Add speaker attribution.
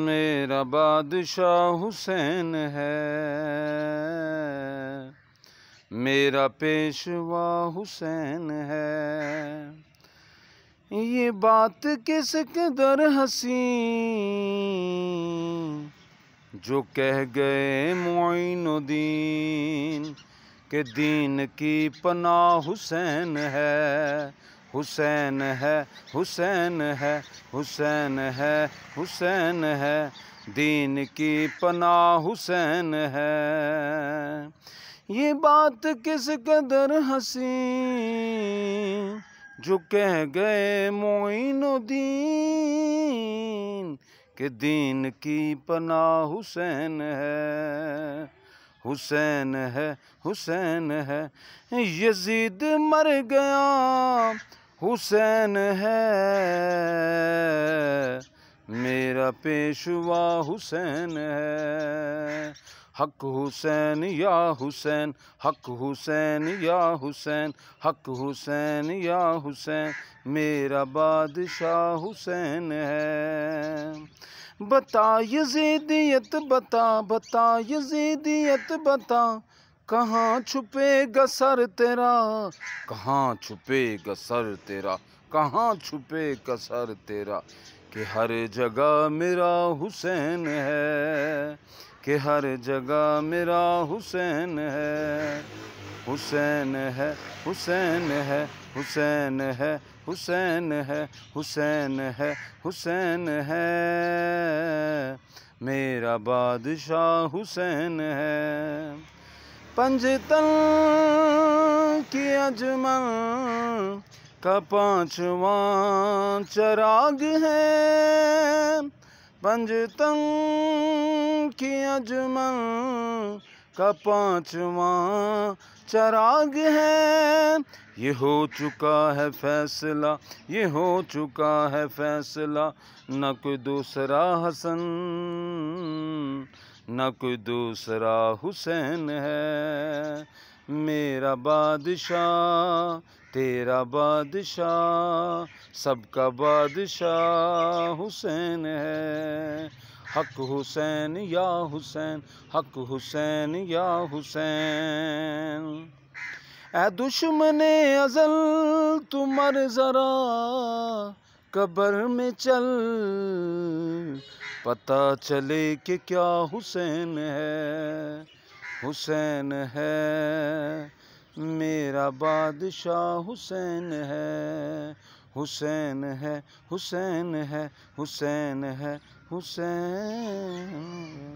Speaker 1: میرا بادشاہ حسین ہے، میرا پیشوا حسین ہے۔ یہ بات کس قدر حسین جو کہہ گئے معین الدین کہ دین کی پناہ حسین ہے، حسین ہے، حسین ہے، حسین ہے، حسین ہے، دین کی پناہ حسین ہے۔ یہ بات کس قدر حسین جو کہہ گئے معین الدین کہ دین کی پناہ حسین ہے، حسین ہے، حسین ہے۔ یزید مر گیا حسین ہے، میرا پیشوا حسین ہے۔ حق حسین یا حسین، حق حسین یا حسین، حق حسین یا حسین، میرا بادشاہ حسین ہے۔ بتا یزیدیت بتا، بتا یزیدیت بتا، کہاں چھپے گا سر تیرا، کہاں چھپے گا سر تیرا، کہاں چھپے گا سر تیرا، کہ ہر جگہ میرا حسین ہے، کہ ہر جگہ میرا حسین ہے۔ حسین ہے، حسین ہے، حسین ہے، حسین ہے، حسین ہے، حسین ہے، میرا بادشاہ حسین ہے۔ پنجتن کی اجمل کا پانچواں چراغ ہے، پنجتن کی اجمل کا پانچواں چراغ ہے۔ یہ ہو چکا ہے فیصلہ، یہ ہو چکا ہے فیصلہ، نہ کوئی دوسرا حسن، نہ کوئی دوسرا حسین ہے۔ میرا بادشاہ تیرا بادشاہ، سب کا بادشاہ حسین ہے۔ حق حسین یا حسین، حق حسین یا حسین۔ اے دشمن ازل تو مر ذرا قبر میں چل، پتہ چلے کہ کیا حسین ہے، حسین ہے، میرا بادشاہ حسین ہے، حسین ہے، حسین ہے، حسین ہے، حسین